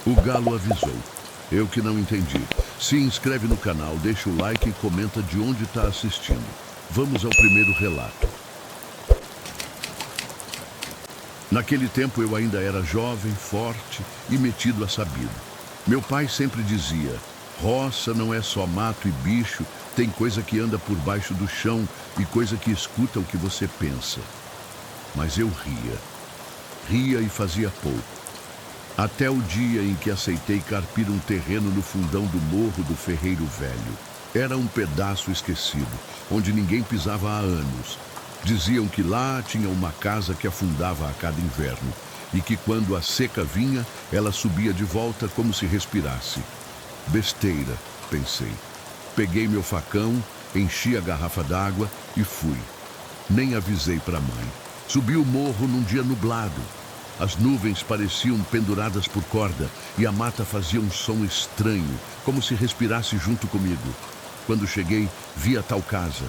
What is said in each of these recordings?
O galo avisou. Eu que não entendi. Se inscreve no canal, deixa o like e comenta de onde está assistindo. Vamos ao primeiro relato. Naquele tempo eu ainda era jovem, forte e metido a sabido. Meu pai sempre dizia: roça não é só mato e bicho, tem coisa que anda por baixo do chão e coisa que escuta o que você pensa. Mas eu ria e fazia pouco. Até o dia em que aceitei carpir um terreno no fundão do Morro do Ferreiro Velho. Era um pedaço esquecido, onde ninguém pisava há anos. Diziam que lá tinha uma casa que afundava a cada inverno e que quando a seca vinha, ela subia de volta como se respirasse. Besteira, pensei. Peguei meu facão, enchi a garrafa d'água e fui. Nem avisei para a mãe. Subi o morro num dia nublado. As nuvens pareciam penduradas por corda e a mata fazia um som estranho, como se respirasse junto comigo. Quando cheguei, vi a tal casa,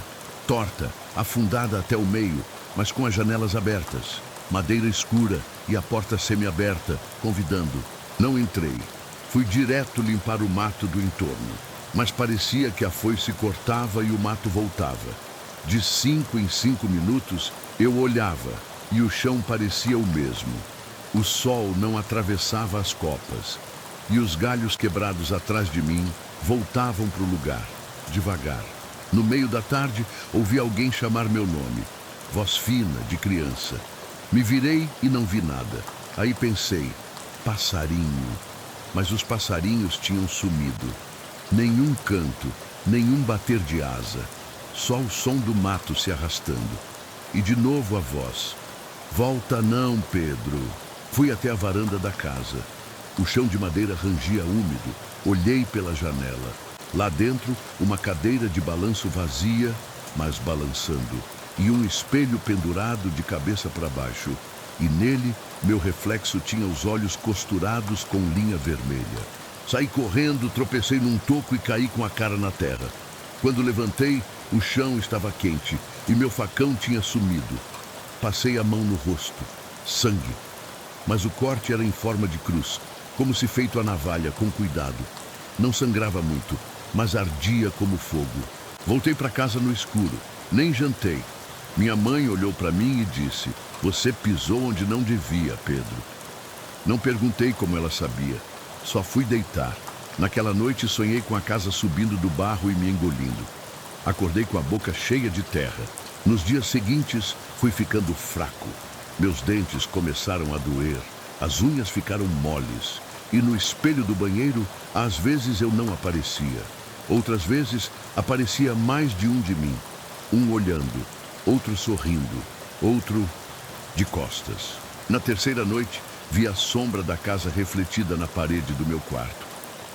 torta, afundada até o meio, mas com as janelas abertas, madeira escura e a porta semiaberta, convidando. Não entrei. Fui direto limpar o mato do entorno, mas parecia que a foice cortava e o mato voltava. De 5 em 5 minutos, eu olhava e o chão parecia o mesmo. O sol não atravessava as copas e os galhos quebrados atrás de mim voltavam para o lugar, devagar. No meio da tarde, ouvi alguém chamar meu nome, voz fina, de criança. Me virei e não vi nada. Aí pensei, passarinho. Mas os passarinhos tinham sumido. Nenhum canto, nenhum bater de asa. Só o som do mato se arrastando. E de novo a voz. Volta não, Pedro. Fui até a varanda da casa. O chão de madeira rangia úmido. Olhei pela janela. Lá dentro, uma cadeira de balanço vazia, mas balançando. E um espelho pendurado de cabeça para baixo. E nele, meu reflexo tinha os olhos costurados com linha vermelha. Saí correndo, tropecei num toco e caí com a cara na terra. Quando levantei, o chão estava quente e meu facão tinha sumido. Passei a mão no rosto. Sangue. Mas o corte era em forma de cruz, como se feito a navalha, com cuidado. Não sangrava muito, mas ardia como fogo. Voltei para casa no escuro. Nem jantei. Minha mãe olhou para mim e disse: você pisou onde não devia, Pedro. Não perguntei como ela sabia. Só fui deitar. Naquela noite sonhei com a casa subindo do barro e me engolindo. Acordei com a boca cheia de terra. Nos dias seguintes, fui ficando fraco. Meus dentes começaram a doer. As unhas ficaram moles. E no espelho do banheiro, às vezes eu não aparecia. Outras vezes, aparecia mais de um de mim. Um olhando, outro sorrindo, outro de costas. Na terceira noite, vi a sombra da casa refletida na parede do meu quarto.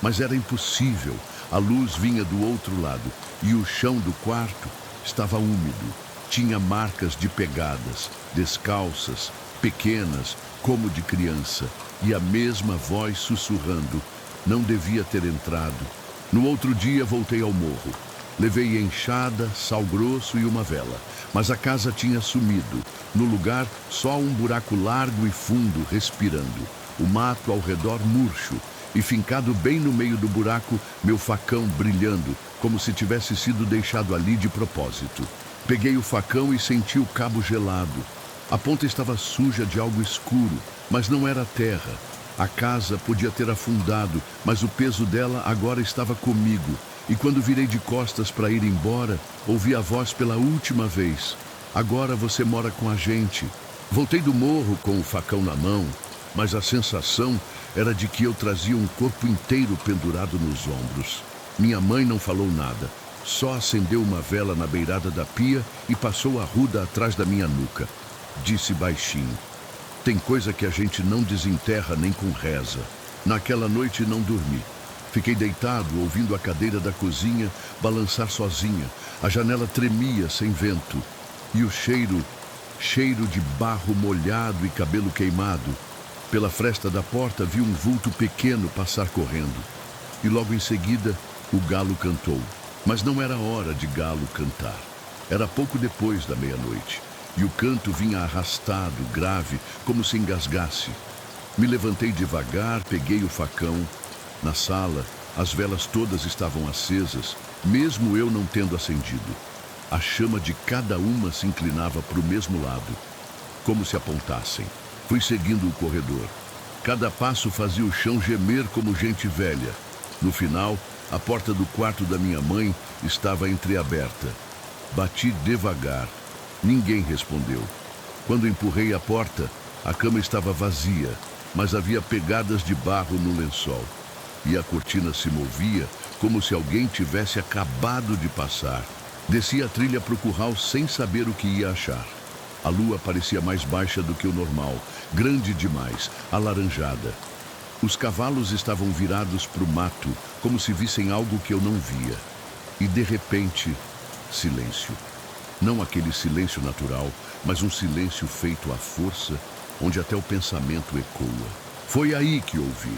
Mas era impossível. A luz vinha do outro lado e o chão do quarto estava úmido. Tinha marcas de pegadas, descalças, pequenas, como de criança, e a mesma voz sussurrando. Não devia ter entrado. No outro dia voltei ao morro. Levei enxada, sal grosso e uma vela, mas a casa tinha sumido. No lugar, só um buraco largo e fundo respirando. O mato ao redor murcho. E fincado bem no meio do buraco, meu facão brilhando, como se tivesse sido deixado ali de propósito. Peguei o facão e senti o cabo gelado. A ponta estava suja de algo escuro, mas não era terra. A casa podia ter afundado, mas o peso dela agora estava comigo. E quando virei de costas para ir embora, ouvi a voz pela última vez. Agora você mora com a gente. Voltei do morro com o facão na mão, mas a sensação era de que eu trazia um corpo inteiro pendurado nos ombros. Minha mãe não falou nada, só acendeu uma vela na beirada da pia e passou a ruda atrás da minha nuca. Disse baixinho: tem coisa que a gente não desenterra nem com reza. Naquela noite não dormi. Fiquei deitado, ouvindo a cadeira da cozinha balançar sozinha. A janela tremia sem vento. E o cheiro de barro molhado e cabelo queimado. Pela fresta da porta vi um vulto pequeno passar correndo. E logo em seguida, o galo cantou. Mas não era hora de galo cantar. Era pouco depois da meia-noite. E o canto vinha arrastado, grave, como se engasgasse. Me levantei devagar, peguei o facão. Na sala, as velas todas estavam acesas, mesmo eu não tendo acendido. A chama de cada uma se inclinava para o mesmo lado, como se apontassem. Fui seguindo o corredor. Cada passo fazia o chão gemer como gente velha. No final, a porta do quarto da minha mãe estava entreaberta. Bati devagar. Ninguém respondeu. Quando empurrei a porta, a cama estava vazia, mas havia pegadas de barro no lençol. E a cortina se movia como se alguém tivesse acabado de passar. Desci a trilha para o curral sem saber o que ia achar. A lua parecia mais baixa do que o normal, grande demais, alaranjada. Os cavalos estavam virados para o mato, como se vissem algo que eu não via. E de repente, silêncio. Não aquele silêncio natural, mas um silêncio feito à força, onde até o pensamento ecoa. Foi aí que ouvi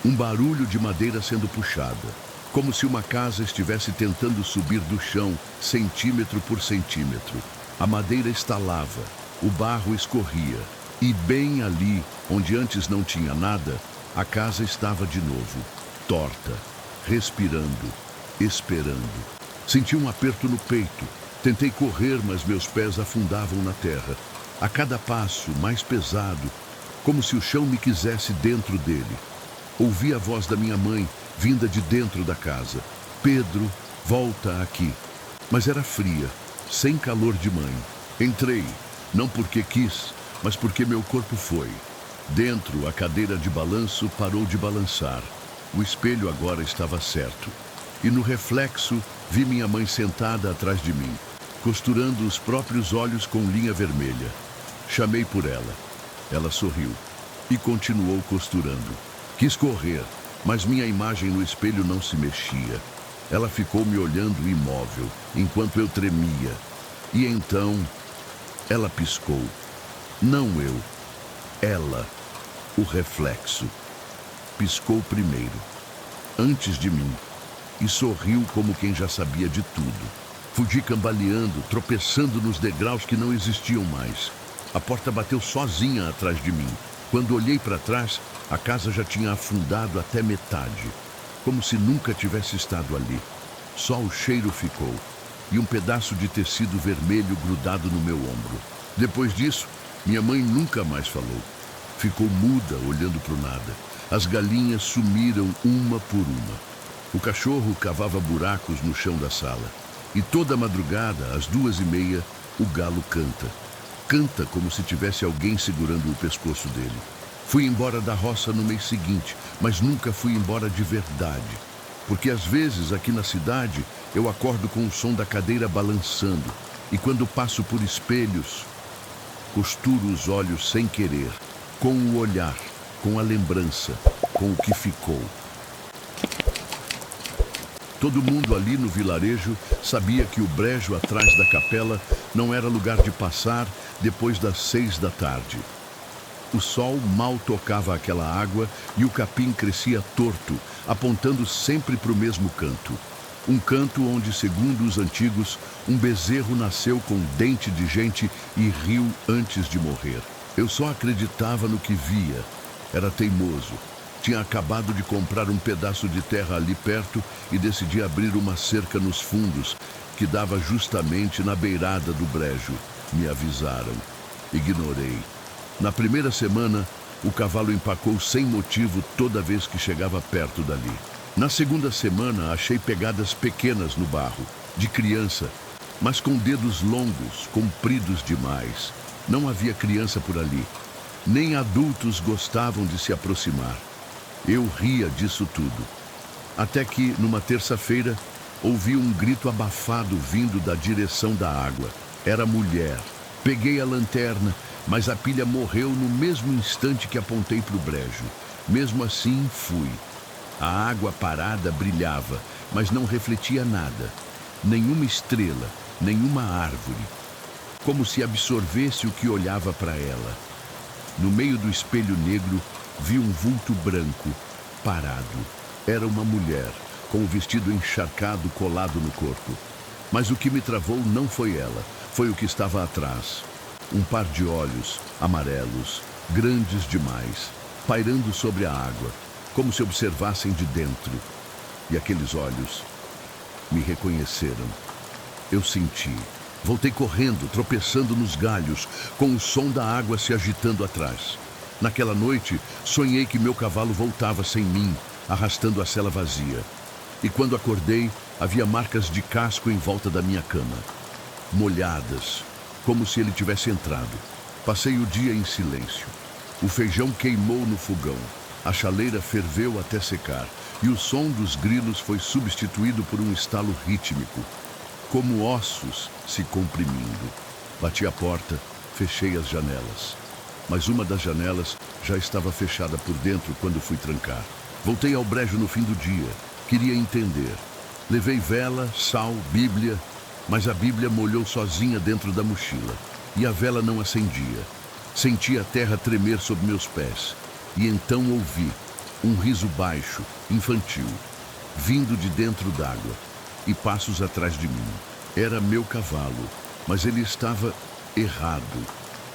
um barulho de madeira sendo puxada, como se uma casa estivesse tentando subir do chão, centímetro por centímetro. A madeira estalava, o barro escorria, e bem ali, onde antes não tinha nada, a casa estava de novo, torta, respirando, esperando. Senti um aperto no peito. Tentei correr, mas meus pés afundavam na terra. A cada passo, mais pesado, como se o chão me quisesse dentro dele. Ouvi a voz da minha mãe, vinda de dentro da casa. Pedro, volta aqui. Mas era fria, sem calor de mãe. Entrei, não porque quis, mas porque meu corpo foi. Dentro, a cadeira de balanço parou de balançar. O espelho agora estava certo. E no reflexo, vi minha mãe sentada atrás de mim, costurando os próprios olhos com linha vermelha. Chamei por ela. Ela sorriu e continuou costurando. Quis correr, mas minha imagem no espelho não se mexia. Ela ficou me olhando imóvel, enquanto eu tremia. E então, ela piscou. Não eu. Ela. O reflexo. Piscou primeiro, antes de mim, e sorriu como quem já sabia de tudo. Fugi cambaleando, tropeçando nos degraus que não existiam mais. A porta bateu sozinha atrás de mim. Quando olhei para trás, a casa já tinha afundado até metade, como se nunca tivesse estado ali. Só o cheiro ficou, e um pedaço de tecido vermelho grudado no meu ombro. Depois disso, minha mãe nunca mais falou. Ficou muda, olhando para o nada. As galinhas sumiram uma por uma. O cachorro cavava buracos no chão da sala. E toda madrugada, às 2h30, o galo canta. Canta como se tivesse alguém segurando o pescoço dele. Fui embora da roça no mês seguinte, mas nunca fui embora de verdade. Porque às vezes, aqui na cidade, eu acordo com o som da cadeira balançando. E quando passo por espelhos, costuro os olhos sem querer, com o olhar, com a lembrança, com o que ficou. Todo mundo ali no vilarejo sabia que o brejo atrás da capela não era lugar de passar depois das 6 da tarde. O sol mal tocava aquela água e o capim crescia torto, apontando sempre para o mesmo canto. Um canto onde, segundo os antigos, um bezerro nasceu com dente de gente e riu antes de morrer. Eu só acreditava no que via. Era teimoso. Tinha acabado de comprar um pedaço de terra ali perto e decidi abrir uma cerca nos fundos, que dava justamente na beirada do brejo. Me avisaram. Ignorei. Na primeira semana, o cavalo empacou sem motivo toda vez que chegava perto dali. Na segunda semana, achei pegadas pequenas no barro, de criança, mas com dedos longos, compridos demais. Não havia criança por ali. Nem adultos gostavam de se aproximar. Eu ria disso tudo. Até que, numa terça-feira, ouvi um grito abafado vindo da direção da água. Era mulher. Peguei a lanterna, mas a pilha morreu no mesmo instante que apontei para o brejo. Mesmo assim, fui. A água parada brilhava, mas não refletia nada. Nenhuma estrela, nenhuma árvore. Como se absorvesse o que olhava para ela. No meio do espelho negro, vi um vulto branco, parado. Era uma mulher, com o vestido encharcado colado no corpo. Mas o que me travou não foi ela, foi o que estava atrás. Um par de olhos, amarelos, grandes demais. pairando sobre a água, como se observassem de dentro. E aqueles olhos me reconheceram. Eu senti. Voltei correndo, tropeçando nos galhos, com o som da água se agitando atrás. Naquela noite, sonhei que meu cavalo voltava sem mim, arrastando a sela vazia. E quando acordei, havia marcas de casco em volta da minha cama, molhadas, como se ele tivesse entrado. Passei o dia em silêncio. O feijão queimou no fogão, a chaleira ferveu até secar, e o som dos grilos foi substituído por um estalo rítmico, como ossos se comprimindo. Bati a porta, fechei as janelas. Mas uma das janelas já estava fechada por dentro quando fui trancar. Voltei ao brejo no fim do dia. Queria entender. Levei vela, sal, Bíblia, mas a Bíblia molhou sozinha dentro da mochila. E a vela não acendia. Senti a terra tremer sob meus pés. E então ouvi um riso baixo, infantil, vindo de dentro d'água, e passos atrás de mim. Era meu cavalo, mas ele estava errado.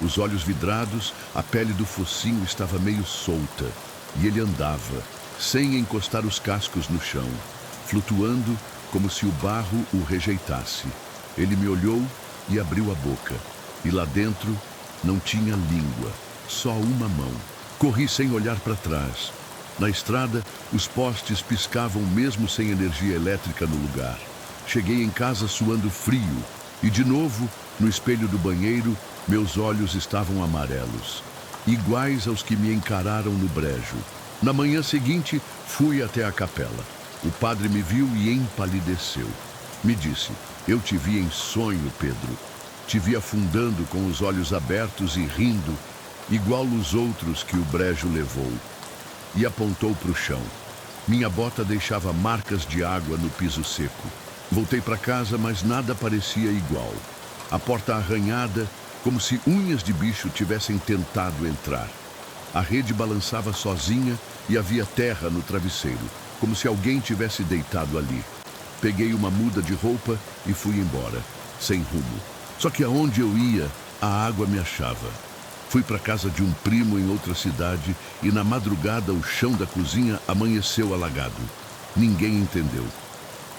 Os olhos vidrados, a pele do focinho estava meio solta, e ele andava, sem encostar os cascos no chão, flutuando como se o barro o rejeitasse. Ele me olhou e abriu a boca, e lá dentro não tinha língua, só uma mão. Corri sem olhar para trás. Na estrada, os postes piscavam mesmo sem energia elétrica no lugar. Cheguei em casa suando frio, e de novo, no espelho do banheiro, meus olhos estavam amarelos, iguais aos que me encararam no brejo. Na manhã seguinte, fui até a capela. O padre me viu e empalideceu. Me disse: "Eu te vi em sonho, Pedro. Te vi afundando com os olhos abertos e rindo, igual os outros que o brejo levou." E apontou para o chão. Minha bota deixava marcas de água no piso seco. Voltei para casa, mas nada parecia igual. A porta arranhada, como se unhas de bicho tivessem tentado entrar. A rede balançava sozinha e havia terra no travesseiro, como se alguém tivesse deitado ali. Peguei uma muda de roupa e fui embora, sem rumo. Só que aonde eu ia, a água me achava. Fui para casa de um primo em outra cidade e na madrugada o chão da cozinha amanheceu alagado. Ninguém entendeu,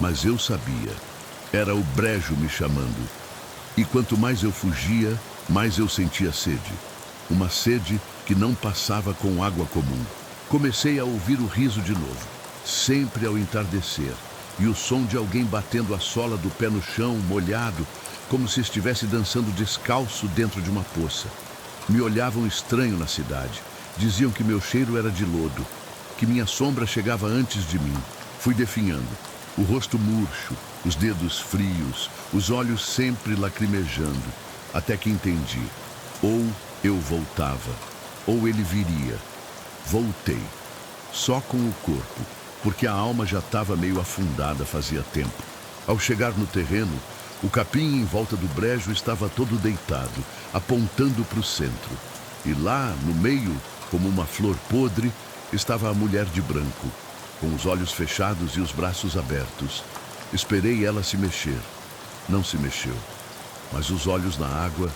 mas eu sabia. Era o brejo me chamando. E quanto mais eu fugia, mais eu sentia sede. Uma sede que não passava com água comum. Comecei a ouvir o riso de novo, sempre ao entardecer, e o som de alguém batendo a sola do pé no chão, molhado, como se estivesse dançando descalço dentro de uma poça. Me olhavam estranho na cidade. Diziam que meu cheiro era de lodo, que minha sombra chegava antes de mim. Fui definhando, o rosto murcho, os dedos frios, os olhos sempre lacrimejando, até que entendi. Ou eu voltava, ou ele viria. Voltei, só com o corpo, porque a alma já estava meio afundada fazia tempo. Ao chegar no terreno, o capim em volta do brejo estava todo deitado, apontando para o centro. E lá, no meio, como uma flor podre, estava a mulher de branco, com os olhos fechados e os braços abertos. Esperei ela se mexer. Não se mexeu, mas os olhos na água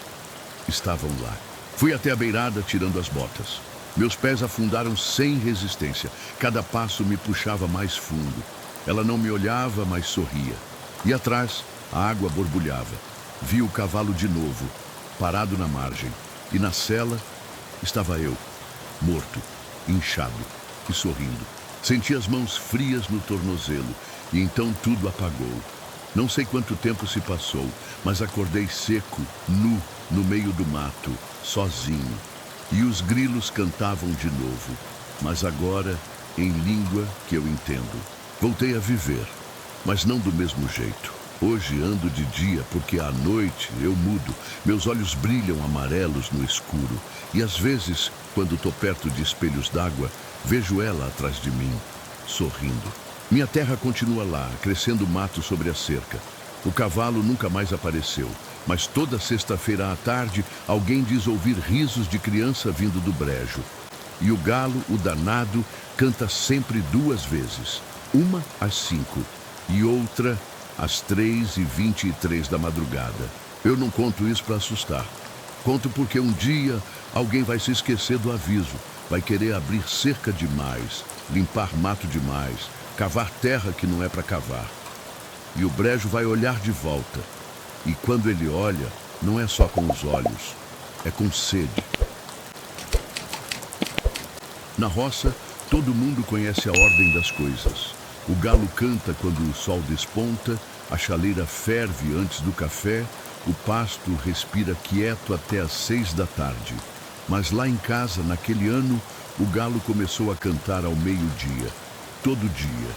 estavam lá. Fui até a beirada tirando as botas. Meus pés afundaram sem resistência. Cada passo me puxava mais fundo. Ela não me olhava, mas sorria. E atrás, a água borbulhava. Vi o cavalo de novo, parado na margem. E na sela estava eu, morto, inchado e sorrindo. Senti as mãos frias no tornozelo e então tudo apagou. Não sei quanto tempo se passou, mas acordei seco, nu, no meio do mato, sozinho. E os grilos cantavam de novo, mas agora em língua que eu entendo. Voltei a viver, mas não do mesmo jeito. Hoje ando de dia porque à noite eu mudo. Meus olhos brilham amarelos no escuro. E às vezes, quando estou perto de espelhos d'água, vejo ela atrás de mim, sorrindo. Minha terra continua lá, crescendo mato sobre a cerca. O cavalo nunca mais apareceu, mas toda sexta-feira à tarde, alguém diz ouvir risos de criança vindo do brejo. E o galo, o danado, canta sempre 2 vezes. Uma às 5 e outra às 3h23 da madrugada. Eu não conto isso para assustar. Conto porque um dia alguém vai se esquecer do aviso, vai querer abrir cerca demais, limpar mato demais, cavar terra que não é para cavar. E o brejo vai olhar de volta. E quando ele olha, não é só com os olhos, é com sede. Na roça, todo mundo conhece a ordem das coisas. O galo canta quando o sol desponta, a chaleira ferve antes do café, o pasto respira quieto até às 6 da tarde. Mas lá em casa, naquele ano, o galo começou a cantar ao meio-dia, todo dia,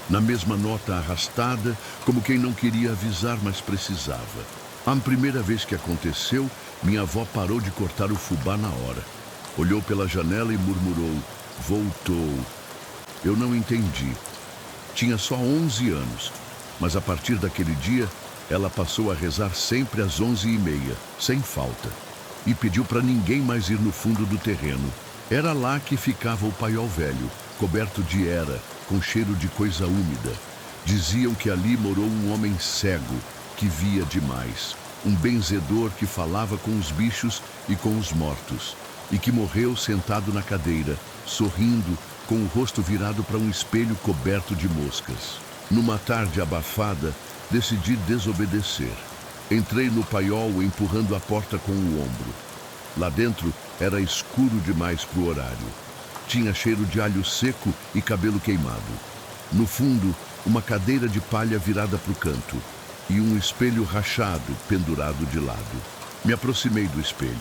na mesma nota arrastada, como quem não queria avisar, mas precisava. A primeira vez que aconteceu, minha avó parou de cortar o fubá na hora. Olhou pela janela e murmurou: "Voltou." Eu não entendi. Tinha só 11 anos, mas a partir daquele dia, ela passou a rezar sempre às 11h30, sem falta. E pediu para ninguém mais ir no fundo do terreno. Era lá que ficava o paiol velho, coberto de era, com cheiro de coisa úmida. Diziam que ali morou um homem cego, que via demais. Um benzedor que falava com os bichos e com os mortos. E que morreu sentado na cadeira, sorrindo, com o rosto virado para um espelho coberto de moscas. Numa tarde abafada, decidi desobedecer. Entrei no paiol empurrando a porta com o ombro. Lá dentro era escuro demais para o horário. Tinha cheiro de alho seco e cabelo queimado. No fundo, uma cadeira de palha virada para o canto e um espelho rachado pendurado de lado. Me aproximei do espelho.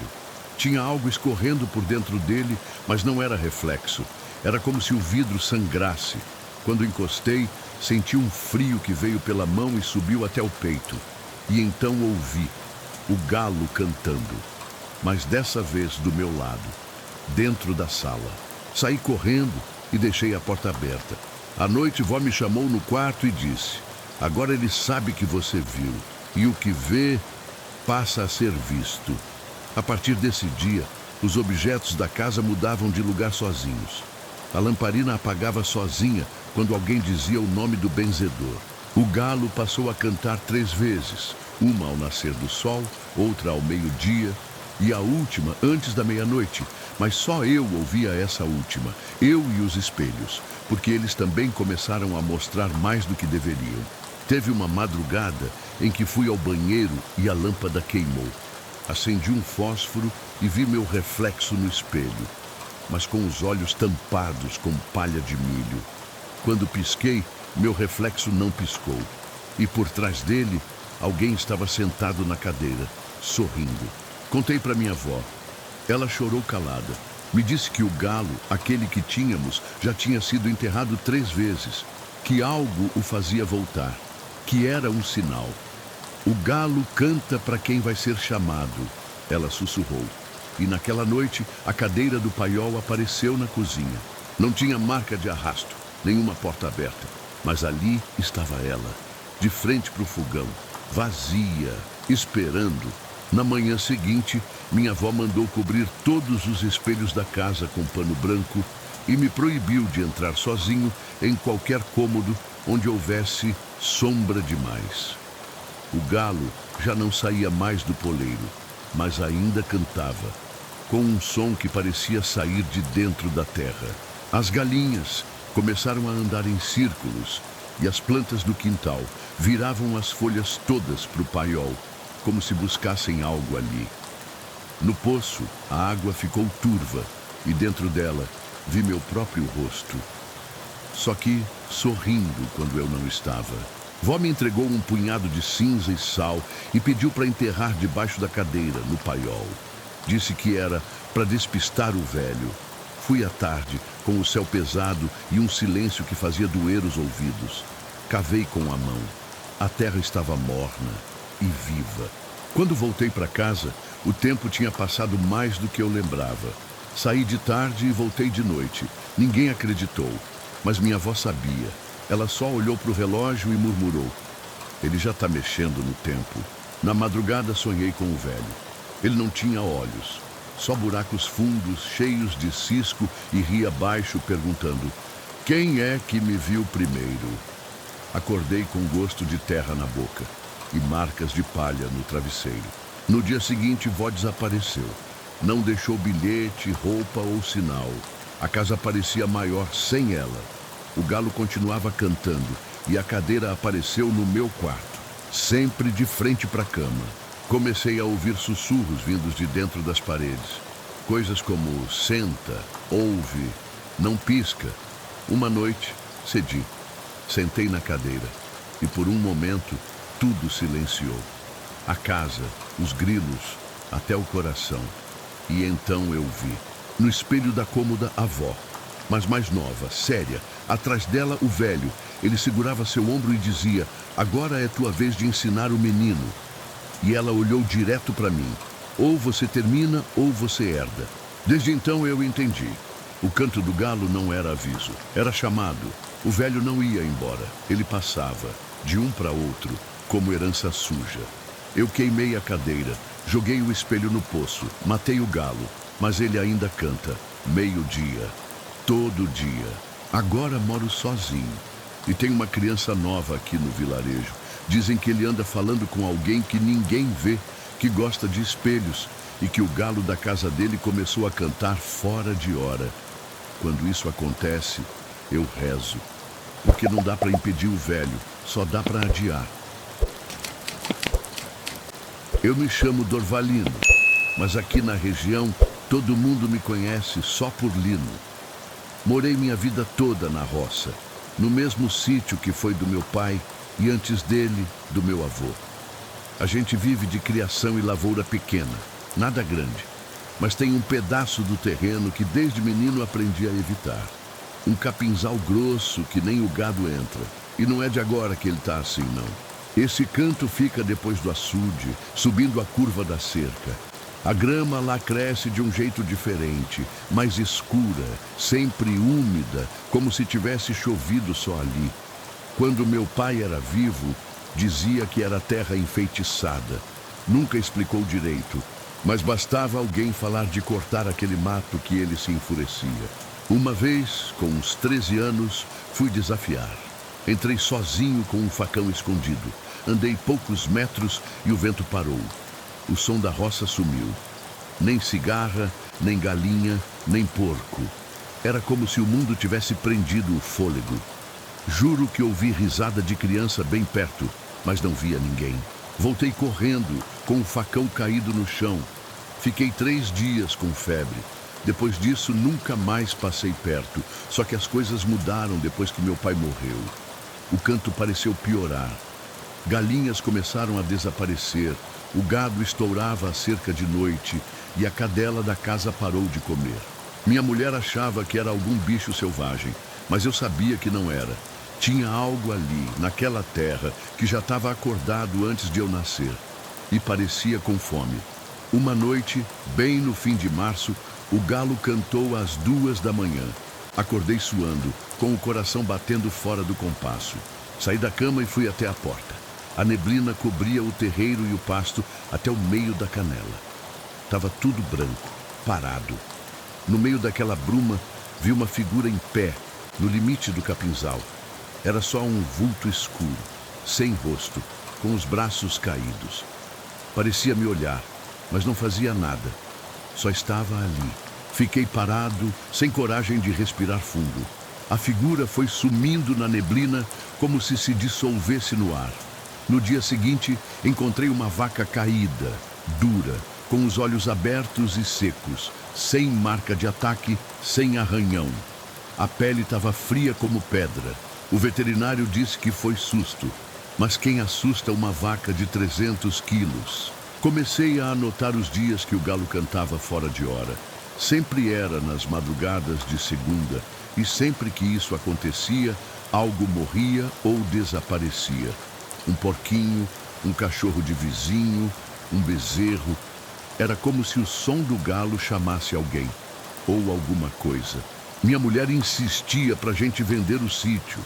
Tinha algo escorrendo por dentro dele, mas não era reflexo. Era como se o vidro sangrasse. Quando encostei, senti um frio que veio pela mão e subiu até o peito. E então ouvi o galo cantando, mas dessa vez do meu lado, dentro da sala. Saí correndo e deixei a porta aberta. À noite, vó me chamou no quarto e disse: "Agora ele sabe que você viu, e o que vê passa a ser visto." A partir desse dia, os objetos da casa mudavam de lugar sozinhos. A lamparina apagava sozinha quando alguém dizia o nome do benzedor. O galo passou a cantar 3 vezes, uma ao nascer do sol, outra ao meio-dia e a última antes da meia-noite. Mas só eu ouvia essa última, eu e os espelhos, porque eles também começaram a mostrar mais do que deveriam. Teve uma madrugada em que fui ao banheiro e a lâmpada queimou. Acendi um fósforo e vi meu reflexo no espelho, mas com os olhos tampados com palha de milho. Quando pisquei, meu reflexo não piscou. E por trás dele, alguém estava sentado na cadeira, sorrindo. Contei para minha avó. Ela chorou calada. Me disse que o galo, aquele que tínhamos, já tinha sido enterrado 3 vezes. Que algo o fazia voltar. Que era um sinal. "O galo canta para quem vai ser chamado", ela sussurrou. E naquela noite, a cadeira do paiol apareceu na cozinha. Não tinha marca de arrasto, nenhuma porta aberta. Mas ali estava ela, de frente para o fogão, vazia, esperando. Na manhã seguinte, minha avó mandou cobrir todos os espelhos da casa com pano branco e me proibiu de entrar sozinho em qualquer cômodo onde houvesse sombra demais. O galo já não saía mais do poleiro, mas ainda cantava, com um som que parecia sair de dentro da terra. As galinhas começaram a andar em círculos e as plantas do quintal viravam as folhas todas para o paiol, como se buscassem algo ali. No poço, a água ficou turva e dentro dela vi meu próprio rosto. Só que sorrindo quando eu não estava. Vó me entregou um punhado de cinza e sal e pediu para enterrar debaixo da cadeira, no paiol. Disse que era para despistar o velho. Fui à tarde, com o céu pesado e um silêncio que fazia doer os ouvidos. Cavei com a mão. A terra estava morna e viva. Quando voltei para casa, o tempo tinha passado mais do que eu lembrava. Saí de tarde e voltei de noite. Ninguém acreditou, mas minha avó sabia. Ela só olhou para o relógio e murmurou: "Ele já está mexendo no tempo." Na madrugada sonhei com o velho. Ele não tinha olhos, só buracos fundos, cheios de cisco, e ria baixo perguntando: "Quem é que me viu primeiro?" Acordei com gosto de terra na boca e marcas de palha no travesseiro. No dia seguinte, vó desapareceu. Não deixou bilhete, roupa ou sinal. A casa parecia maior sem ela. O galo continuava cantando e a cadeira apareceu no meu quarto, sempre de frente para a cama. Comecei a ouvir sussurros vindos de dentro das paredes. Coisas como senta, ouve, não pisca. Uma noite, cedi. Sentei na cadeira e por um momento tudo silenciou. A casa, os grilos, até o coração. E então eu vi, no espelho da cômoda, a avó, mas mais nova, séria. Atrás dela, o velho. Ele segurava seu ombro e dizia: "Agora é tua vez de ensinar o menino." E ela olhou direto para mim. Ou você termina ou você herda. Desde então eu entendi. O canto do galo não era aviso, era chamado. O velho não ia embora. Ele passava, de um para outro, como herança suja. Eu queimei a cadeira, joguei o espelho no poço, matei o galo, mas ele ainda canta, meio-dia, todo dia. Agora moro sozinho e tenho uma criança nova aqui no vilarejo. Dizem que ele anda falando com alguém que ninguém vê, que gosta de espelhos e que o galo da casa dele começou a cantar fora de hora. Quando isso acontece, eu rezo, porque não dá para impedir o velho, só dá para adiar. Eu me chamo Dorvalino, mas aqui na região todo mundo me conhece só por Lino. Morei minha vida toda na roça, no mesmo sítio que foi do meu pai e antes dele, do meu avô. A gente vive de criação e lavoura pequena, nada grande, mas tem um pedaço do terreno que desde menino aprendi a evitar. Um capinzal grosso que nem o gado entra, e não é de agora que ele tá assim, não. Esse canto fica depois do açude, subindo a curva da cerca. A grama lá cresce de um jeito diferente, mais escura, sempre úmida, como se tivesse chovido só ali. Quando meu pai era vivo, dizia que era terra enfeitiçada. Nunca explicou direito, mas bastava alguém falar de cortar aquele mato que ele se enfurecia. Uma vez, com uns 13 anos, fui desafiar. Entrei sozinho com um facão escondido. Andei poucos metros e o vento parou. O som da roça sumiu. Nem cigarra, nem galinha, nem porco. Era como se o mundo tivesse prendido o fôlego. Juro que ouvi risada de criança bem perto, mas não via ninguém. Voltei correndo, com o facão caído no chão. Fiquei 3 dias com febre. Depois disso, nunca mais passei perto. Só que as coisas mudaram depois que meu pai morreu. O canto pareceu piorar. Galinhas começaram a desaparecer, o gado estourava a cerca de noite e a cadela da casa parou de comer. Minha mulher achava que era algum bicho selvagem, mas eu sabia que não era. Tinha algo ali, naquela terra, que já estava acordado antes de eu nascer e parecia com fome. Uma noite, bem no fim de março, o galo cantou às 2 da manhã. Acordei suando, com o coração batendo fora do compasso. Saí da cama e fui até a porta. A neblina cobria o terreiro e o pasto até o meio da canela. Estava tudo branco, parado. No meio daquela bruma, vi uma figura em pé, no limite do capinzal. Era só um vulto escuro, sem rosto, com os braços caídos. Parecia me olhar, mas não fazia nada. Só estava ali. Fiquei parado, sem coragem de respirar fundo. A figura foi sumindo na neblina, como se dissolvesse no ar. No dia seguinte, encontrei uma vaca caída, dura, com os olhos abertos e secos, sem marca de ataque, sem arranhão. A pele estava fria como pedra. O veterinário disse que foi susto, mas quem assusta uma vaca de 300 quilos? Comecei a anotar os dias que o galo cantava fora de hora. Sempre era nas madrugadas de segunda, e sempre que isso acontecia, algo morria ou desaparecia. Um porquinho, um cachorro de vizinho, um bezerro. Era como se o som do galo chamasse alguém, ou alguma coisa. Minha mulher insistia para a gente vender o sítio.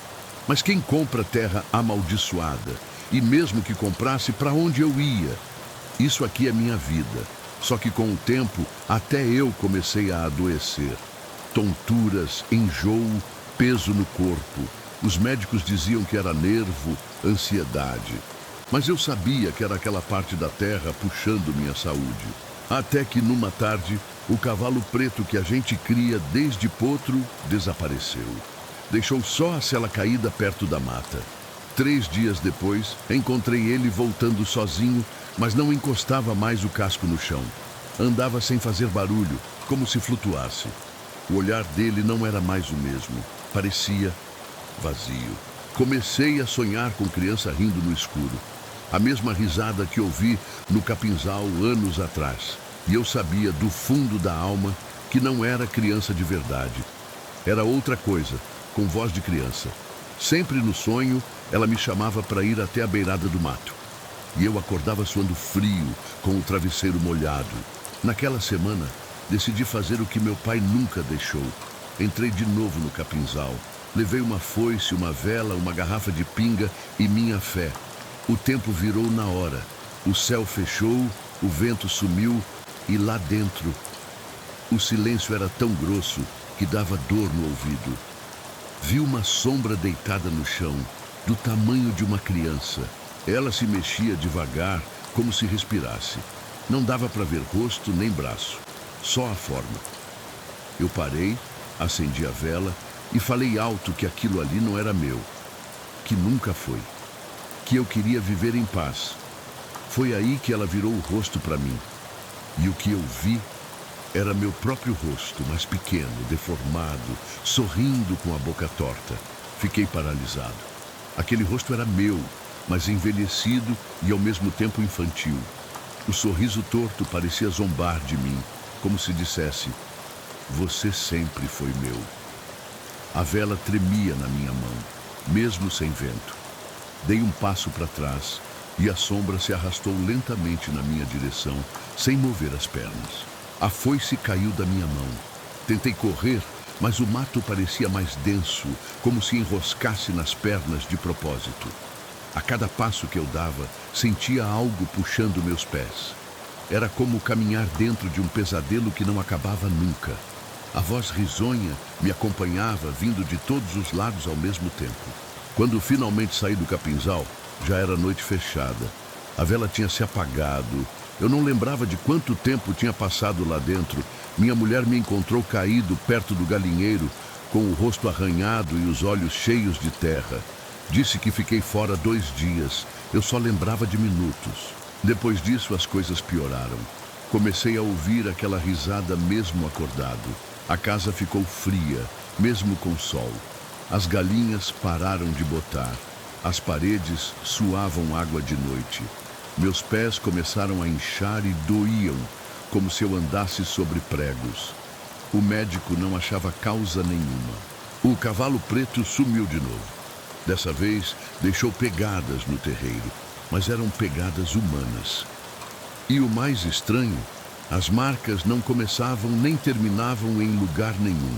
Mas quem compra terra amaldiçoada? E mesmo que comprasse, para onde eu ia? Isso aqui é minha vida. Só que com o tempo, até eu comecei a adoecer. Tonturas, enjoo, peso no corpo. Os médicos diziam que era nervo, ansiedade. Mas eu sabia que era aquela parte da terra puxando minha saúde. Até que numa tarde, o cavalo preto que a gente cria desde potro desapareceu. Deixou só a sela caída perto da mata. 3 dias depois, encontrei ele voltando sozinho, mas não encostava mais o casco no chão. Andava sem fazer barulho, como se flutuasse. O olhar dele não era mais o mesmo. Parecia vazio. Comecei a sonhar com criança rindo no escuro. A mesma risada que ouvi no capinzal anos atrás. E eu sabia do fundo da alma que não era criança de verdade. Era outra coisa, com voz de criança. Sempre no sonho, ela me chamava para ir até a beirada do mato. E eu acordava suando frio, com o travesseiro molhado. Naquela semana, decidi fazer o que meu pai nunca deixou. Entrei de novo no capinzal. Levei uma foice, uma vela, uma garrafa de pinga e minha fé. O tempo virou na hora. O céu fechou, o vento sumiu e lá dentro, o silêncio era tão grosso que dava dor no ouvido. Vi uma sombra deitada no chão, do tamanho de uma criança. Ela se mexia devagar, como se respirasse. Não dava para ver rosto nem braço, só a forma. Eu parei, acendi a vela e falei alto que aquilo ali não era meu, que nunca foi, que eu queria viver em paz. Foi aí que ela virou o rosto para mim. E o que eu vi era meu próprio rosto, mais pequeno, deformado, sorrindo com a boca torta. Fiquei paralisado. Aquele rosto era meu, mas envelhecido e ao mesmo tempo infantil. O sorriso torto parecia zombar de mim, como se dissesse: "Você sempre foi meu." A vela tremia na minha mão, mesmo sem vento. Dei um passo para trás e a sombra se arrastou lentamente na minha direção, sem mover as pernas. A foice caiu da minha mão. Tentei correr, mas o mato parecia mais denso, como se enroscasse nas pernas de propósito. A cada passo que eu dava, sentia algo puxando meus pés. Era como caminhar dentro de um pesadelo que não acabava nunca. A voz risonha me acompanhava, vindo de todos os lados ao mesmo tempo. Quando finalmente saí do capinzal, já era noite fechada. A vela tinha se apagado. Eu não lembrava de quanto tempo tinha passado lá dentro. Minha mulher me encontrou caído perto do galinheiro, com o rosto arranhado e os olhos cheios de terra. Disse que fiquei fora 2 dias. Eu só lembrava de minutos. Depois disso, as coisas pioraram. Comecei a ouvir aquela risada mesmo acordado. A casa ficou fria, mesmo com sol. As galinhas pararam de botar. As paredes suavam água de noite. Meus pés começaram a inchar e doíam, como se eu andasse sobre pregos. O médico não achava causa nenhuma. O cavalo preto sumiu de novo. Dessa vez, deixou pegadas no terreiro, mas eram pegadas humanas. E o mais estranho, as marcas não começavam nem terminavam em lugar nenhum.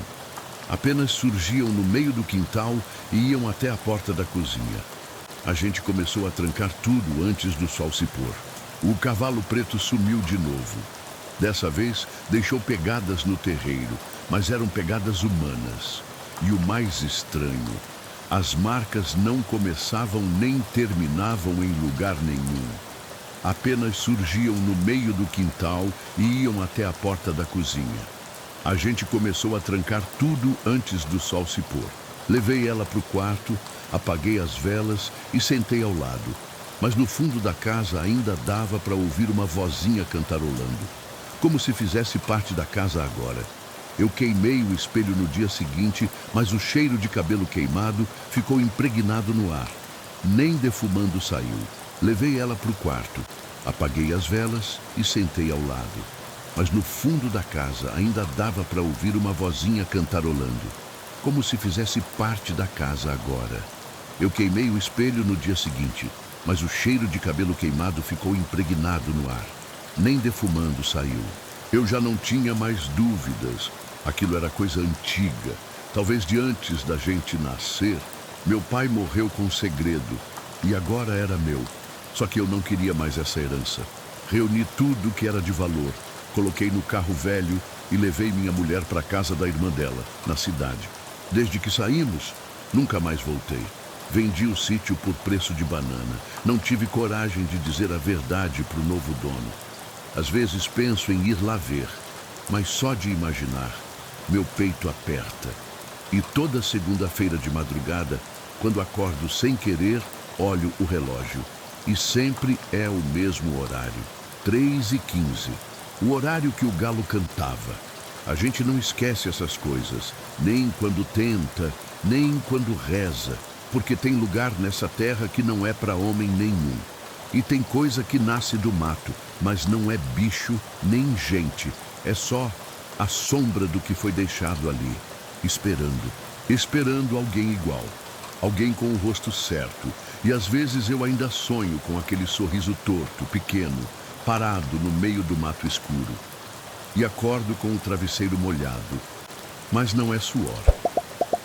Apenas surgiam no meio do quintal e iam até a porta da cozinha. A gente começou a trancar tudo antes do sol se pôr. O cavalo preto sumiu de novo. Dessa vez, deixou pegadas no terreiro, mas eram pegadas humanas. E o mais estranho, as marcas não começavam nem terminavam em lugar nenhum. Apenas surgiam no meio do quintal e iam até a porta da cozinha. A gente começou a trancar tudo antes do sol se pôr. Levei ela para o quarto, apaguei as velas e sentei ao lado. Mas no fundo da casa ainda dava para ouvir uma vozinha cantarolando, como se fizesse parte da casa agora. Eu queimei o espelho no dia seguinte, mas o cheiro de cabelo queimado ficou impregnado no ar. Nem defumando saiu. Levei ela para o quarto, apaguei as velas e sentei ao lado. Mas no fundo da casa ainda dava para ouvir uma vozinha cantarolando, como se fizesse parte da casa agora. Eu queimei o espelho no dia seguinte, mas o cheiro de cabelo queimado ficou impregnado no ar. Nem defumando saiu. Eu já não tinha mais dúvidas. Aquilo era coisa antiga, talvez de antes da gente nascer. Meu pai morreu com um segredo e agora era meu. Só que eu não queria mais essa herança. Reuni tudo que era de valor, coloquei no carro velho e levei minha mulher para a casa da irmã dela, na cidade. Desde que saímos, nunca mais voltei. Vendi o sítio por preço de banana. Não tive coragem de dizer a verdade para o novo dono. Às vezes penso em ir lá ver, mas só de imaginar, meu peito aperta. E toda segunda-feira de madrugada, quando acordo sem querer, olho o relógio. E sempre é o mesmo horário, 3h15. O horário que o galo cantava. A gente não esquece essas coisas, nem quando tenta, nem quando reza, porque tem lugar nessa terra que não é para homem nenhum. E tem coisa que nasce do mato, mas não é bicho nem gente, é só a sombra do que foi deixado ali, esperando alguém igual, alguém com o rosto certo. E às vezes eu ainda sonho com aquele sorriso torto, pequeno, parado no meio do mato escuro. E acordo com o travesseiro molhado, mas não é suor,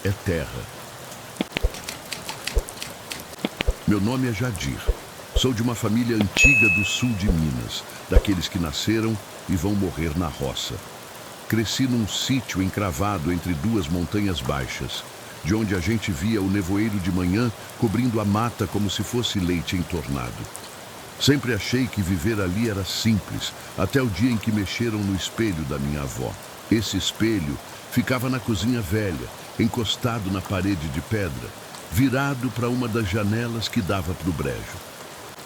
é terra. Meu nome é Jadir. Sou de uma família antiga do sul de Minas, daqueles que nasceram e vão morrer na roça. Cresci num sítio encravado entre duas montanhas baixas, de onde a gente via o nevoeiro de manhã cobrindo a mata como se fosse leite entornado. Sempre achei que viver ali era simples, até o dia em que mexeram no espelho da minha avó. Esse espelho ficava na cozinha velha, encostado na parede de pedra, virado para uma das janelas que dava para o brejo.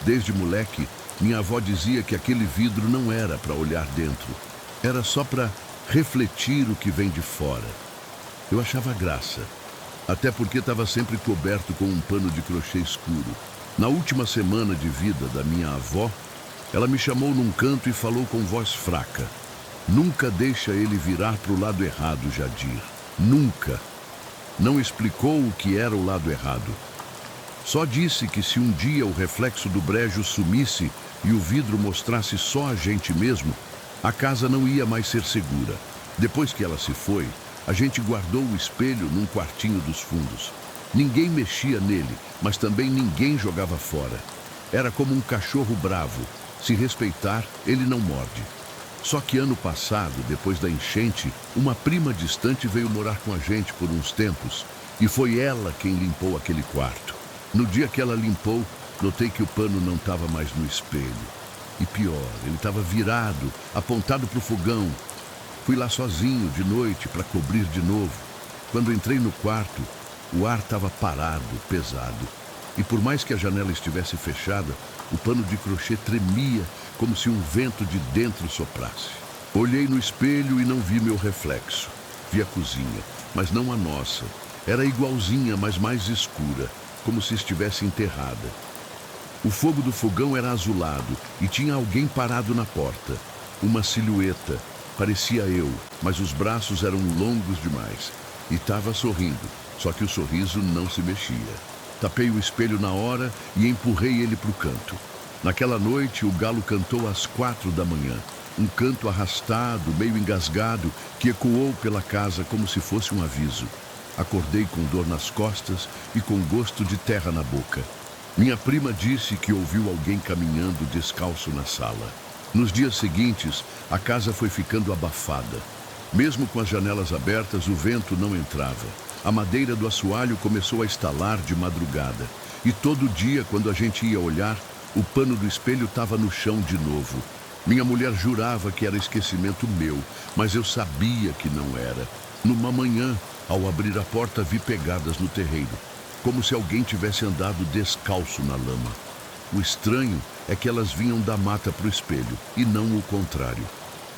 Desde moleque, minha avó dizia que aquele vidro não era para olhar dentro, era só para refletir o que vem de fora. Eu achava graça, até porque estava sempre coberto com um pano de crochê escuro. Na última semana de vida da minha avó, ela me chamou num canto e falou com voz fraca: "Nunca deixa ele virar para o lado errado, Jadir. Nunca." Não explicou o que era o lado errado. Só disse que se um dia o reflexo do brejo sumisse e o vidro mostrasse só a gente mesmo, a casa não ia mais ser segura. Depois que ela se foi, a gente guardou o espelho num quartinho dos fundos. Ninguém mexia nele, mas também ninguém jogava fora. Era como um cachorro bravo. Se respeitar, ele não morde. Só que ano passado, depois da enchente, uma prima distante veio morar com a gente por uns tempos e foi ela quem limpou aquele quarto. No dia que ela limpou, notei que o pano não estava mais no espelho. E pior, ele estava virado, apontado para o fogão. Fui lá sozinho de noite para cobrir de novo. Quando entrei no quarto, o ar estava parado, pesado. E por mais que a janela estivesse fechada, o pano de crochê tremia como se um vento de dentro soprasse. Olhei no espelho e não vi meu reflexo. Vi a cozinha, mas não a nossa. Era igualzinha, mas mais escura, como se estivesse enterrada. O fogo do fogão era azulado e tinha alguém parado na porta. Uma silhueta. Parecia eu, mas os braços eram longos demais. E estava sorrindo, só que o sorriso não se mexia. Tapei o espelho na hora e empurrei ele para o canto. Naquela noite, o galo cantou às 4 da manhã. Um canto arrastado, meio engasgado, que ecoou pela casa como se fosse um aviso. Acordei com dor nas costas e com gosto de terra na boca. Minha prima disse que ouviu alguém caminhando descalço na sala. Nos dias seguintes, a casa foi ficando abafada. Mesmo com as janelas abertas, o vento não entrava. A madeira do assoalho começou a estalar de madrugada. E todo dia, quando a gente ia olhar, o pano do espelho estava no chão de novo. Minha mulher jurava que era esquecimento meu, mas eu sabia que não era. Numa manhã, ao abrir a porta, vi pegadas no terreiro, como se alguém tivesse andado descalço na lama. O estranho é que elas vinham da mata para o espelho, e não o contrário.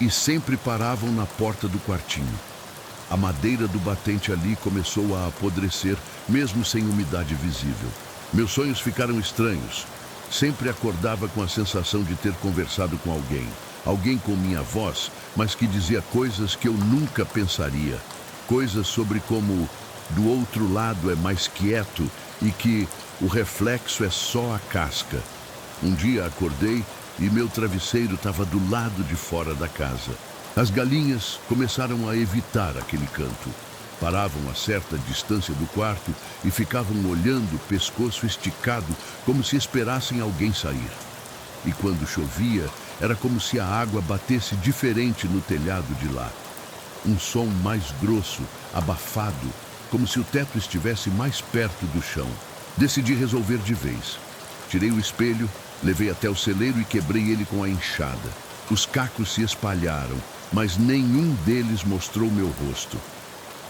E sempre paravam na porta do quartinho. A madeira do batente ali começou a apodrecer, mesmo sem umidade visível. Meus sonhos ficaram estranhos. Sempre acordava com a sensação de ter conversado com alguém. Alguém com minha voz, mas que dizia coisas que eu nunca pensaria. Coisas sobre como do outro lado é mais quieto e que o reflexo é só a casca. Um dia acordei e meu travesseiro estava do lado de fora da casa. As galinhas começaram a evitar aquele canto. Paravam a certa distância do quarto e ficavam olhando o pescoço esticado como se esperassem alguém sair. E quando chovia, era como se a água batesse diferente no telhado de lá. Um som mais grosso, abafado, como se o teto estivesse mais perto do chão. Decidi resolver de vez. Tirei o espelho, levei até o celeiro e quebrei ele com a enxada. Os cacos se espalharam, mas nenhum deles mostrou meu rosto.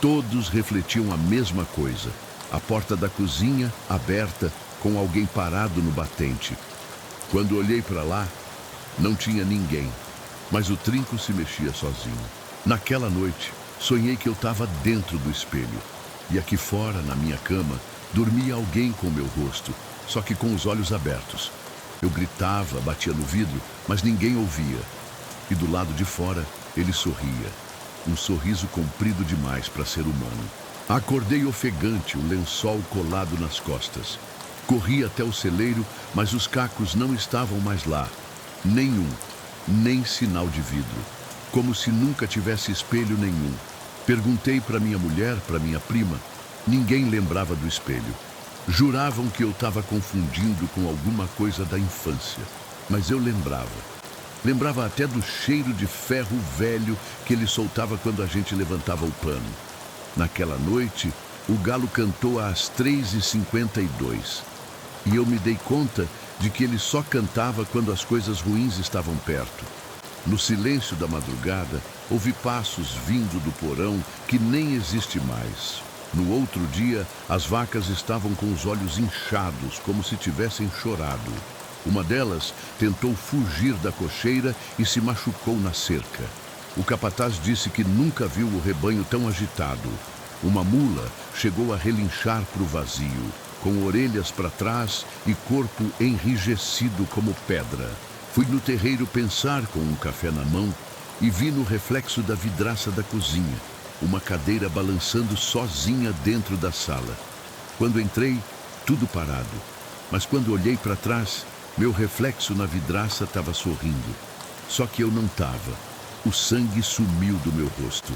Todos refletiam a mesma coisa. A porta da cozinha aberta, com alguém parado no batente. Quando olhei para lá, não tinha ninguém, mas o trinco se mexia sozinho. Naquela noite, sonhei que eu estava dentro do espelho. E aqui fora, na minha cama, dormia alguém com meu rosto, só que com os olhos abertos. Eu gritava, batia no vidro, mas ninguém ouvia. E do lado de fora, ele sorria. Um sorriso comprido demais para ser humano. Acordei ofegante, o lençol colado nas costas. Corri até o celeiro, mas os cacos não estavam mais lá. Nenhum, nem sinal de vidro. Como se nunca tivesse espelho nenhum. Perguntei para minha mulher, para minha prima. Ninguém lembrava do espelho. Juravam que eu estava confundindo com alguma coisa da infância. Mas eu lembrava. Lembrava até do cheiro de ferro velho que ele soltava quando a gente levantava o pano. Naquela noite, o galo cantou às 3h52. E eu me dei conta de que ele só cantava quando as coisas ruins estavam perto. No silêncio da madrugada, ouvi passos vindo do porão que nem existe mais. No outro dia, as vacas estavam com os olhos inchados, como se tivessem chorado. Uma delas tentou fugir da cocheira e se machucou na cerca. O capataz disse que nunca viu o rebanho tão agitado. Uma mula chegou a relinchar para o vazio, com orelhas para trás e corpo enrijecido como pedra. Fui no terreiro pensar com um café na mão e vi no reflexo da vidraça da cozinha uma cadeira balançando sozinha dentro da sala. Quando entrei, tudo parado. Mas quando olhei para trás, meu reflexo na vidraça estava sorrindo. Só que eu não estava. O sangue sumiu do meu rosto.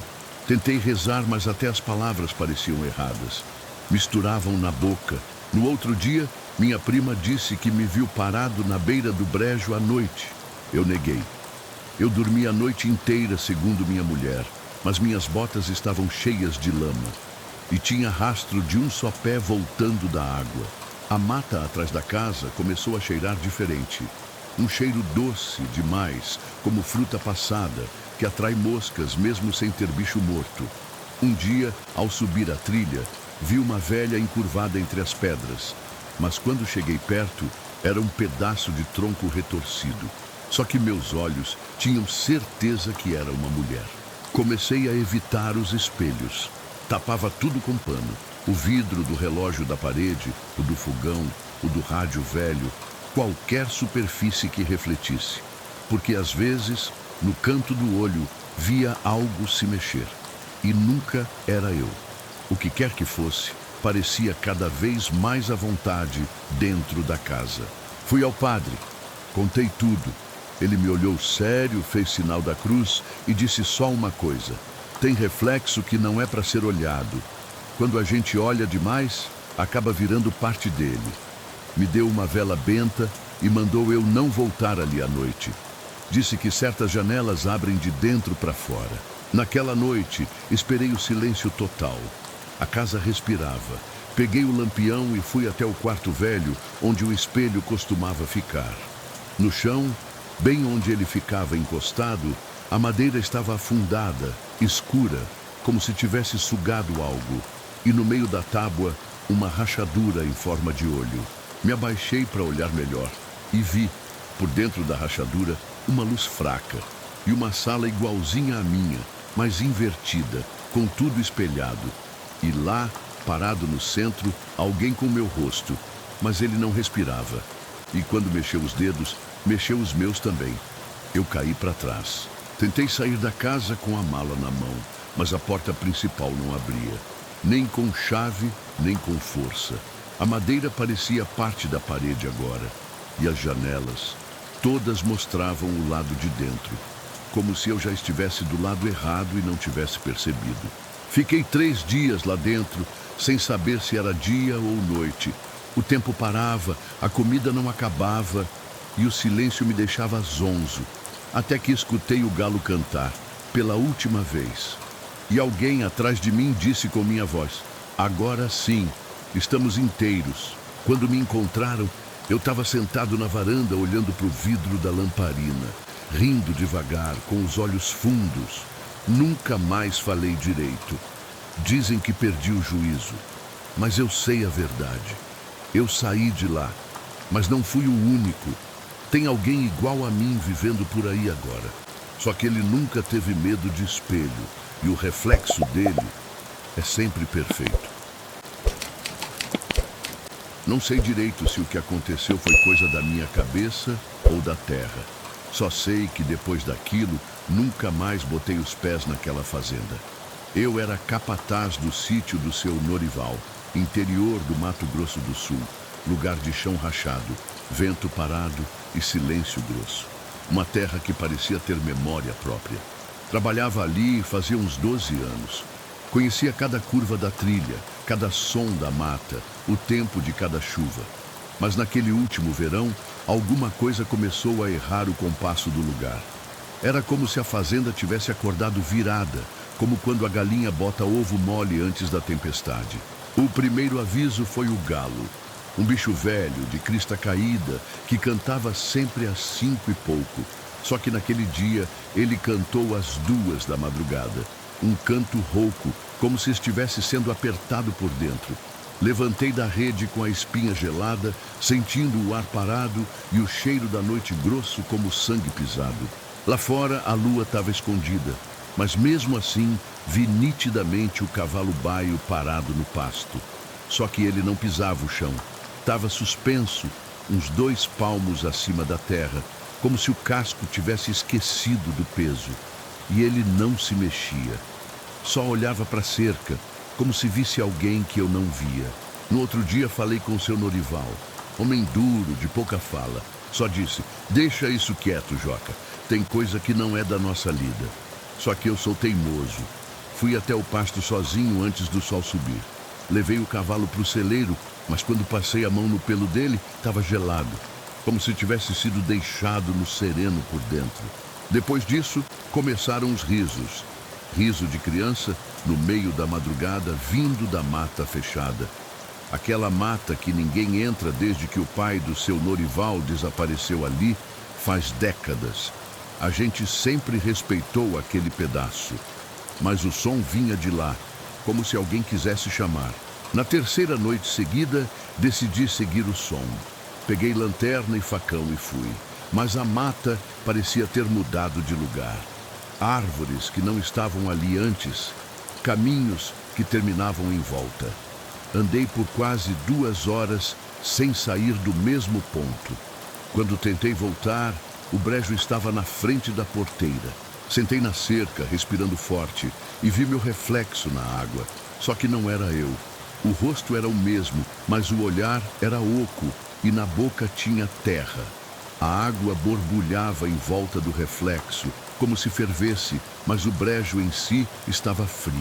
Tentei rezar, mas até as palavras pareciam erradas. Misturavam na boca. No outro dia, minha prima disse que me viu parado na beira do brejo à noite. Eu neguei. Eu dormi a noite inteira, segundo minha mulher, mas minhas botas estavam cheias de lama. E tinha rastro de um só pé voltando da água. A mata atrás da casa começou a cheirar diferente. Um cheiro doce demais, como fruta passada, que atrai moscas mesmo sem ter bicho morto. Um dia, ao subir a trilha, vi uma velha encurvada entre as pedras. Mas quando cheguei perto, era um pedaço de tronco retorcido. Só que meus olhos tinham certeza que era uma mulher. Comecei a evitar os espelhos. Tapava tudo com pano. O vidro do relógio da parede, o do fogão, o do rádio velho, qualquer superfície que refletisse. Porque às vezes, no canto do olho, via algo se mexer. E nunca era eu. O que quer que fosse, parecia cada vez mais à vontade dentro da casa. Fui ao padre, contei tudo. Ele me olhou sério, fez sinal da cruz e disse só uma coisa: tem reflexo que não é para ser olhado. Quando a gente olha demais, acaba virando parte dele. Me deu uma vela benta e mandou eu não voltar ali à noite. Disse que certas janelas abrem de dentro para fora. Naquela noite, esperei o silêncio total. A casa respirava. Peguei o lampião e fui até o quarto velho, onde o espelho costumava ficar. No chão, bem onde ele ficava encostado, a madeira estava afundada, escura, como se tivesse sugado algo. E no meio da tábua, uma rachadura em forma de olho. Me abaixei para olhar melhor e vi, por dentro da rachadura, uma luz fraca e uma sala igualzinha à minha, mas invertida, com tudo espelhado. E lá, parado no centro, alguém com meu rosto, mas ele não respirava. E quando mexeu os dedos, mexeu os meus também. Eu caí para trás. Tentei sair da casa com a mala na mão, mas a porta principal não abria. Nem com chave, nem com força. A madeira parecia parte da parede agora. E as janelas, todas mostravam o lado de dentro. Como se eu já estivesse do lado errado e não tivesse percebido. Fiquei 3 dias lá dentro, sem saber se era dia ou noite. O tempo parava, a comida não acabava e o silêncio me deixava zonzo. Até que escutei o galo cantar, pela última vez. E alguém atrás de mim disse com minha voz: agora sim, estamos inteiros. Quando me encontraram, eu estava sentado na varanda olhando para o vidro da lamparina, rindo devagar, com os olhos fundos. Nunca mais falei direito. Dizem que perdi o juízo, mas eu sei a verdade. Eu saí de lá, mas não fui o único. Tem alguém igual a mim vivendo por aí agora. Só que ele nunca teve medo de espelho e o reflexo dele é sempre perfeito. Não sei direito se o que aconteceu foi coisa da minha cabeça ou da terra. Só sei que depois daquilo, nunca mais botei os pés naquela fazenda. Eu era capataz do sítio do seu Norival, interior do Mato Grosso do Sul, lugar de chão rachado, vento parado e silêncio grosso. Uma terra que parecia ter memória própria. Trabalhava ali fazia uns 12 anos. Conhecia cada curva da trilha, cada som da mata, o tempo de cada chuva. Mas naquele último verão, alguma coisa começou a errar o compasso do lugar. Era como se a fazenda tivesse acordado virada, como quando a galinha bota ovo mole antes da tempestade. O primeiro aviso foi o galo, um bicho velho, de crista caída, que cantava sempre às 5 e pouco. Só que naquele dia, ele cantou às 2 da madrugada. Um canto rouco, como se estivesse sendo apertado por dentro. Levantei da rede com a espinha gelada, sentindo o ar parado e o cheiro da noite grosso como sangue pisado. Lá fora, a lua estava escondida, mas mesmo assim, vi nitidamente o cavalo baio parado no pasto. Só que ele não pisava o chão. Estava suspenso, uns 2 palmos acima da terra, como se o casco tivesse esquecido do peso. E ele não se mexia. Só olhava para a cerca, como se visse alguém que eu não via. No outro dia falei com o seu Norival, homem duro, de pouca fala. Só disse, deixa isso quieto, Joca. Tem coisa que não é da nossa lida. Só que eu sou teimoso. Fui até o pasto sozinho antes do sol subir. Levei o cavalo para o celeiro, mas quando passei a mão no pelo dele, estava gelado, como se tivesse sido deixado no sereno por dentro. Depois disso, começaram os risos. Riso de criança, no meio da madrugada, vindo da mata fechada. Aquela mata que ninguém entra desde que o pai do seu Norival desapareceu ali, faz décadas. A gente sempre respeitou aquele pedaço. Mas o som vinha de lá, como se alguém quisesse chamar. Na terceira noite seguida, decidi seguir o som. Peguei lanterna e facão e fui. Mas a mata parecia ter mudado de lugar. Árvores que não estavam ali antes, caminhos que terminavam em volta. Andei por quase 2 horas sem sair do mesmo ponto. Quando tentei voltar, o brejo estava na frente da porteira. Sentei na cerca, respirando forte, e vi meu reflexo na água. Só que não era eu. O rosto era o mesmo, mas o olhar era oco e na boca tinha terra. A água borbulhava em volta do reflexo, como se fervesse, mas o brejo em si estava frio.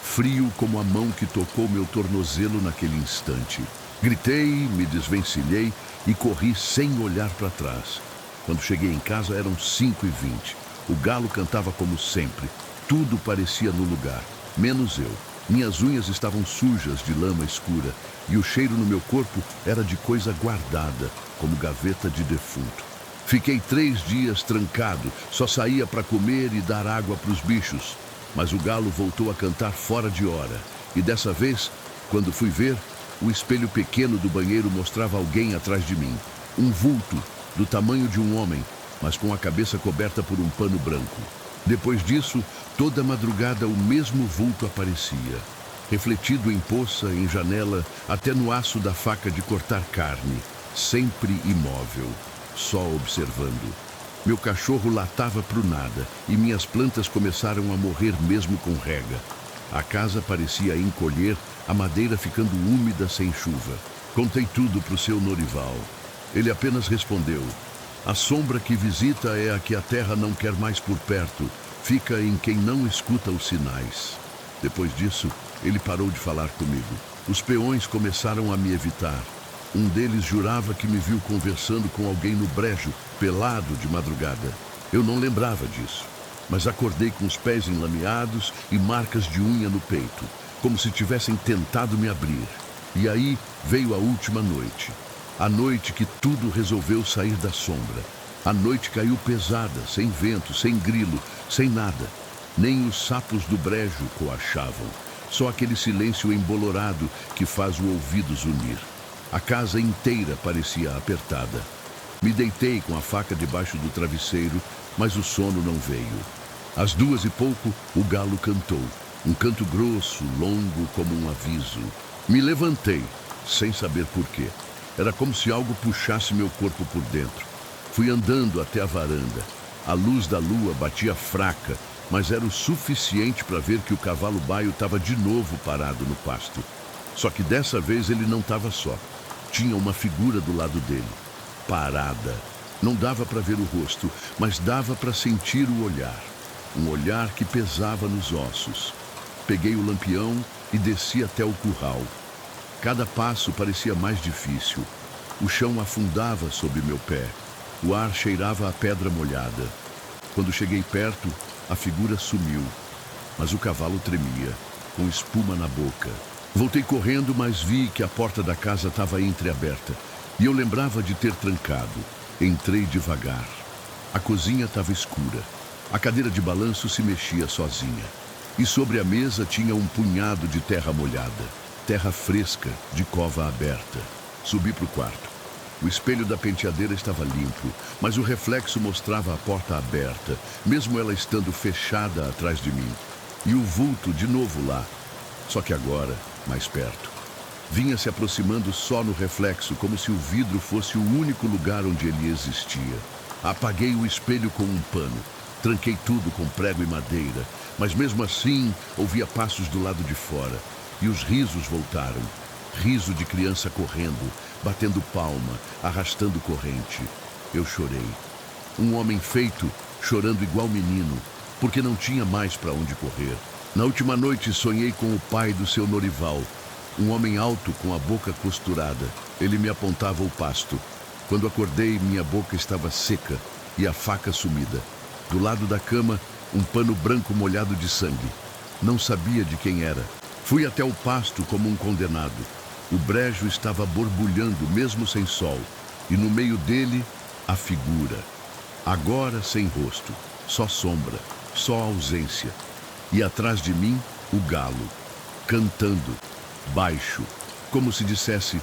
Frio como a mão que tocou meu tornozelo naquele instante. Gritei, me desvencilhei e corri sem olhar para trás. Quando cheguei em casa eram 5h20. O galo cantava como sempre. Tudo parecia no lugar, menos eu. Minhas unhas estavam sujas de lama escura e o cheiro no meu corpo era de coisa guardada, como gaveta de defunto. Fiquei 3 dias trancado, só saía para comer e dar água para os bichos. Mas o galo voltou a cantar fora de hora. E dessa vez, quando fui ver, o espelho pequeno do banheiro mostrava alguém atrás de mim. Um vulto, do tamanho de um homem, mas com a cabeça coberta por um pano branco. Depois disso, toda madrugada o mesmo vulto aparecia. Refletido em poça, em janela, até no aço da faca de cortar carne. Sempre imóvel, só observando. Meu cachorro latava pro nada e minhas plantas começaram a morrer mesmo com rega. A casa parecia encolher, a madeira ficando úmida sem chuva. Contei tudo pro seu Norival. Ele apenas respondeu: a sombra que visita é a que a terra não quer mais por perto. Fica em quem não escuta os sinais. Depois disso, ele parou de falar comigo. Os peões começaram a me evitar. Um deles jurava que me viu conversando com alguém no brejo, pelado de madrugada. Eu não lembrava disso, mas acordei com os pés enlameados e marcas de unha no peito, como se tivessem tentado me abrir. E aí veio a última noite. A noite que tudo resolveu sair da sombra. A noite caiu pesada, sem vento, sem grilo, sem nada. Nem os sapos do brejo coachavam. Só aquele silêncio embolorado que faz o ouvido zunir. A casa inteira parecia apertada. Me deitei com a faca debaixo do travesseiro, mas o sono não veio. Às 2h pouco, o galo cantou. Um canto grosso, longo como um aviso. Me levantei, sem saber porquê. Era como se algo puxasse meu corpo por dentro. Fui andando até a varanda. A luz da lua batia fraca, mas era o suficiente para ver que o cavalo baio estava de novo parado no pasto. Só que dessa vez ele não estava só. Tinha uma figura do lado dele, parada. Não dava para ver o rosto, mas dava para sentir o olhar. Um olhar que pesava nos ossos. Peguei o lampião e desci até o curral. Cada passo parecia mais difícil. O chão afundava sob meu pé. O ar cheirava a pedra molhada. Quando cheguei perto, a figura sumiu. Mas o cavalo tremia, com espuma na boca. Voltei correndo, mas vi que a porta da casa estava entreaberta. E eu lembrava de ter trancado. Entrei devagar. A cozinha estava escura. A cadeira de balanço se mexia sozinha. E sobre a mesa tinha um punhado de terra molhada. Terra fresca, de cova aberta. Subi para o quarto. O espelho da penteadeira estava limpo, mas o reflexo mostrava a porta aberta, mesmo ela estando fechada atrás de mim. E o vulto de novo lá, só que agora, mais perto. Vinha se aproximando só no reflexo, como se o vidro fosse o único lugar onde ele existia. Apaguei o espelho com um pano. Tranquei tudo com prego e madeira, mas mesmo assim ouvia passos do lado de fora. E os risos voltaram. Riso de criança correndo, batendo palma, arrastando corrente. Eu chorei. Um homem feito, chorando igual menino, porque não tinha mais para onde correr. Na última noite sonhei com o pai do seu Norival, um homem alto com a boca costurada. Ele me apontava o pasto. Quando acordei, minha boca estava seca e a faca sumida. Do lado da cama, um pano branco molhado de sangue. Não sabia de quem era. Fui até o pasto como um condenado. O brejo estava borbulhando, mesmo sem sol. E no meio dele, a figura. Agora sem rosto, só sombra, só ausência. E atrás de mim, o galo, cantando, baixo, como se dissesse,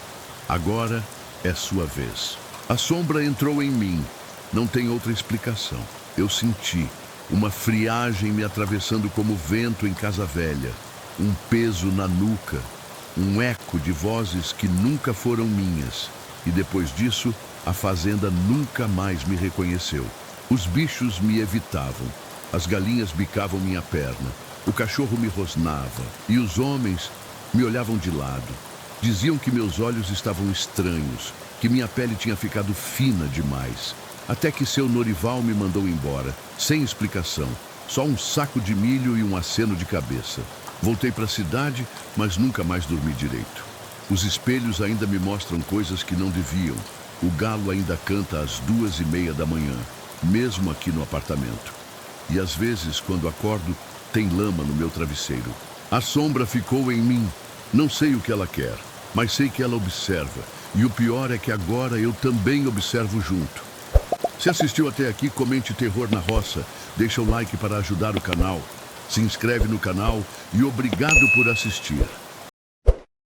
agora é sua vez. A sombra entrou em mim. Não tem outra explicação. Eu senti uma friagem me atravessando como vento em casa velha, um peso na nuca, um eco de vozes que nunca foram minhas. E depois disso, a fazenda nunca mais me reconheceu. Os bichos me evitavam, as galinhas bicavam minha perna, o cachorro me rosnava e os homens me olhavam de lado. Diziam que meus olhos estavam estranhos, que minha pele tinha ficado fina demais. Até que seu Norival me mandou embora, sem explicação, só um saco de milho e um aceno de cabeça. Voltei para a cidade, mas nunca mais dormi direito. Os espelhos ainda me mostram coisas que não deviam. O galo ainda canta às 2h30 da manhã, mesmo aqui no apartamento. E às vezes, quando acordo, tem lama no meu travesseiro. A sombra ficou em mim. Não sei o que ela quer, mas sei que ela observa. E o pior é que agora eu também observo junto. Se assistiu até aqui, comente Terror na Roça, deixa o like para ajudar o canal, se inscreve no canal e obrigado por assistir.